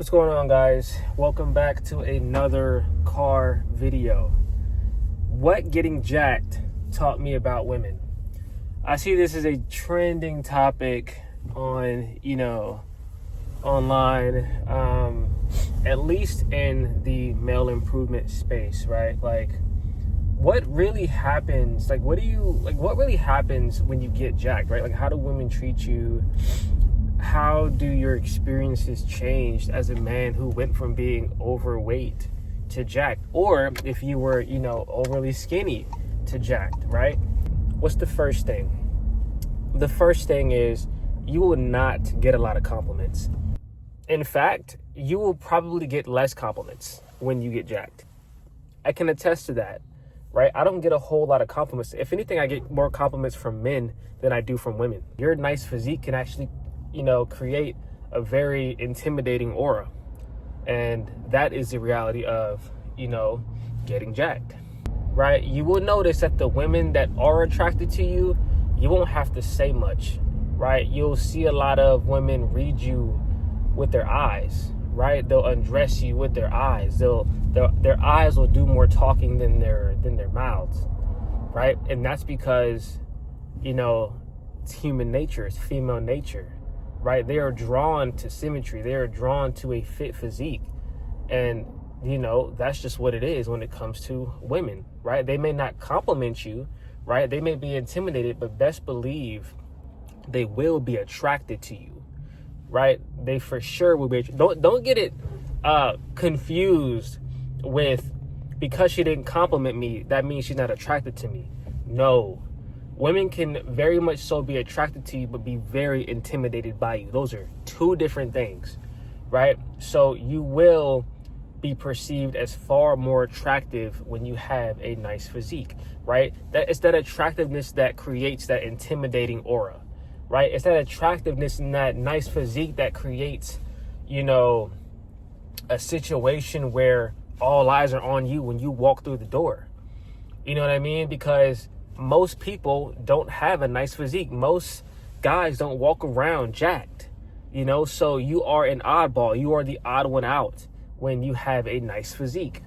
What's going on, guys? Welcome back to another car video. What getting jacked taught me about women. I see this as a trending topic on, online, at least in the male improvement space, right? Like, what really happens? What really happens when you get jacked, right? Like, how do women treat you? How do your experiences change as a man who went from being overweight to jacked? Or if you were, overly skinny to jacked, right? What's the first thing? The first thing is you will not get a lot of compliments. In fact, you will probably get less compliments when you get jacked. I can attest to that, right? I don't get a whole lot of compliments. If anything, I get more compliments from men than I do from women. Your nice physique can actually create a very intimidating aura. And that is the reality of, getting jacked, right? You will notice that the women that are attracted to you, you won't have to say much, right? You'll see a lot of women read you with their eyes, right? They'll undress you with their eyes. Their eyes will do more talking than their mouths, right? And that's because, it's human nature, it's female nature. Right? They are drawn to symmetry. They are drawn to a fit physique. And, that's just what it is when it comes to women, right? They may not compliment you, right? They may be intimidated, but best believe they will be attracted to you, right? They for sure will be. Don't get it confused with, because she didn't compliment me, that means she's not attracted to me. No. Women can very much so be attracted to you, but be very intimidated by you. Those are two different things, right? So you will be perceived as far more attractive when you have a nice physique, right? It's that attractiveness that creates that intimidating aura, right? It's that attractiveness and that nice physique that creates, a situation where all eyes are on you when you walk through the door. You know what I mean? Because most people don't have a nice physique. Most guys don't walk around jacked, so you are an oddball. You are the odd one out when you have a nice physique.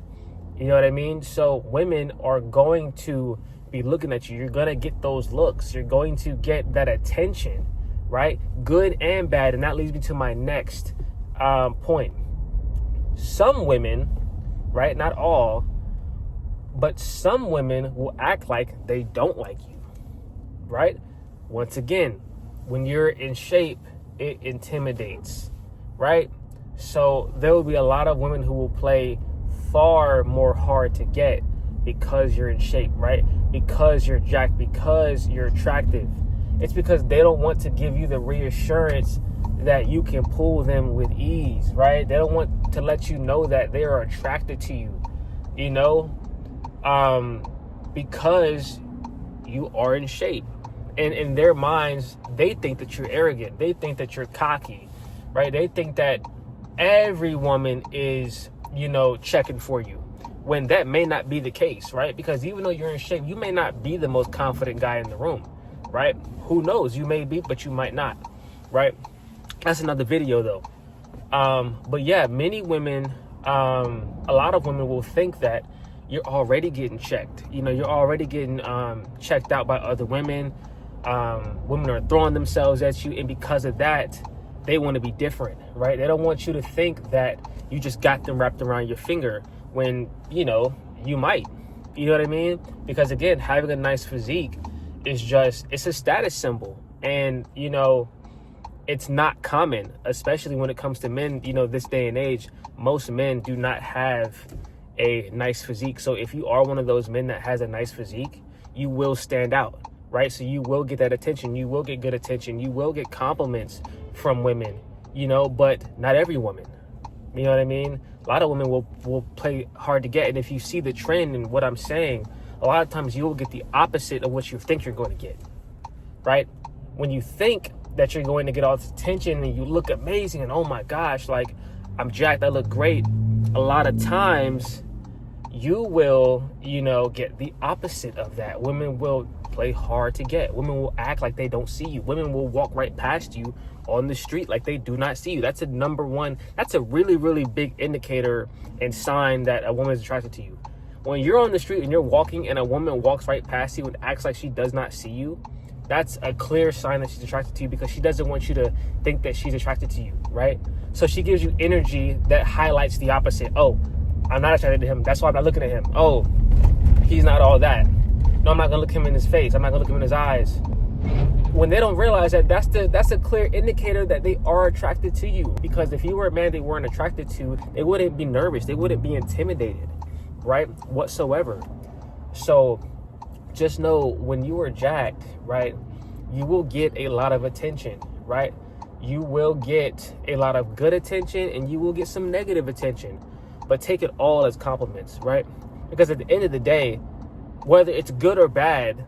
You know what I mean? So women are going to be looking at you. You're going to get those looks. You're going to get that attention, right? Good and bad. And that leads me to my next point. Some women, right? Not all, but some women will act like they don't like you, right? Once again, when you're in shape, it intimidates, right? So there will be a lot of women who will play far more hard to get because you're in shape, right? Because you're jacked, because you're attractive. It's because they don't want to give you the reassurance that you can pull them with ease, right? They don't want to let you know that they are attracted to you, because you are in shape. And in their minds, they think that you're arrogant. They think that you're cocky, right? They think that every woman is, checking for you, when that may not be the case, right? Because even though you're in shape, you may not be the most confident guy in the room, right? Who knows? You may be, but you might not, right? That's another video though. But yeah, many women, a lot of women will think that you're already getting checked. You're already getting checked out by other women. Women are throwing themselves at you. And because of that, they want to be different, right? They don't want you to think that you just got them wrapped around your finger when, you might. You know what I mean? Because again, having a nice physique is it's a status symbol. And, it's not common, especially when it comes to men, this day and age. Most men do not have a nice physique. So if you are one of those men that has a nice physique, you will stand out, right? So you will get that attention. You will get good attention. You will get compliments from women, but not every woman. You know what I mean? A lot of women will play hard to get. And if you see the trend in what I'm saying, a lot of times you will get the opposite of what you think you're going to get, right? When you think that you're going to get all this attention and you look amazing and oh my gosh, like I'm jacked, I look great. A lot of times you will, get the opposite of that. Women will play hard to get. Women will act like they don't see you. Women will walk right past you on the street, like they do not see you. That's a number one. That's a really, really big indicator and sign that a woman is attracted to you. When you're on the street and you're walking and a woman walks right past you and acts like she does not see you, that's a clear sign that she's attracted to you, because she doesn't want you to think that she's attracted to you, right? So she gives you energy that highlights the opposite. Oh, I'm not attracted to him. That's why I'm not looking at him. Oh, he's not all that. No, I'm not gonna look him in his face. I'm not gonna look him in his eyes. When they don't realize that, that's a clear indicator that they are attracted to you. Because if you were a man they weren't attracted to, they wouldn't be nervous. They wouldn't be intimidated, right? Whatsoever. So just know, when you are jacked, right, you will get a lot of attention, right? You will get a lot of good attention and you will get some negative attention, but take it all as compliments, right? Because at the end of the day, whether it's good or bad,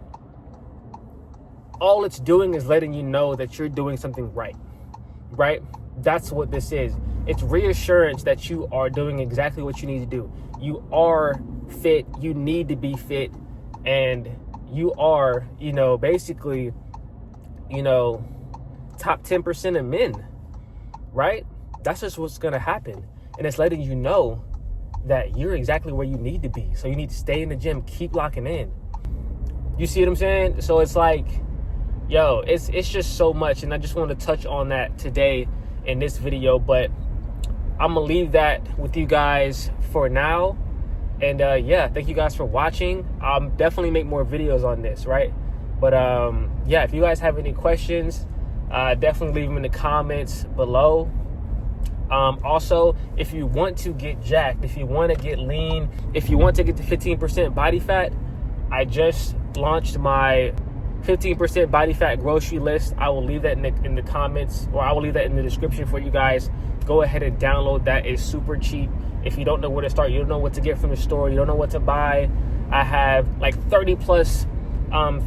all it's doing is letting you know that you're doing something right, right? That's what this is. It's reassurance that you are doing exactly what you need to do. You are fit. You need to be fit. And you are, basically, top 10% of men, right? That's just what's going to happen. And it's letting you know that you're exactly where you need to be. So you need to stay in the gym, keep locking in. You see what I'm saying? So it's like, yo, it's just so much. And I just want to touch on that today in this video, but I'm going to leave that with you guys for now. And yeah, thank you guys for watching. I'll definitely make more videos on this, right? But yeah, if you guys have any questions, definitely leave them in the comments below. Also, if you want to get jacked, if you want to get lean, if you want to get to 15% body fat, I just launched my 15% body fat grocery list. I will leave that in the comments, or I will leave that in the description for you guys. Go ahead and download that. It's super cheap. If you don't know where to start, you don't know what to get from the store, you don't know what to buy, I have like 30 plus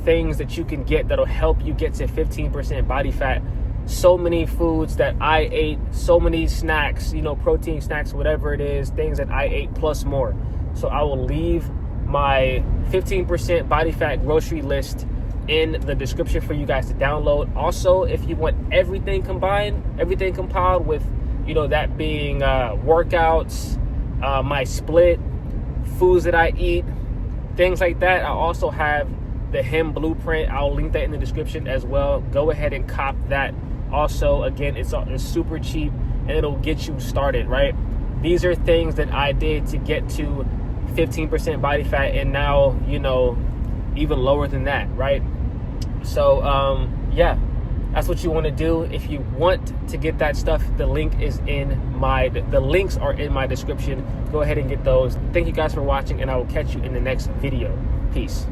things that you can get that'll help you get to 15% body fat. So many foods that I ate, so many snacks, protein snacks, whatever it is, things that I ate plus more. So I will leave my 15% body fat grocery list in the description for you guys to download. Also, if you want everything compiled with, that being workouts, my split, foods that I eat, things like that, I also have the Him Blueprint. I'll link that in the description as well. Go ahead and cop that. Also, again, it's super cheap and it'll get you started, right? These are things that I did to get to 15% body fat, and now, even lower than that, right? So, yeah, that's what you want to do. If you want to get that stuff, the links are in my description. Go ahead and get those. Thank you guys for watching, and I will catch you in the next video. Peace.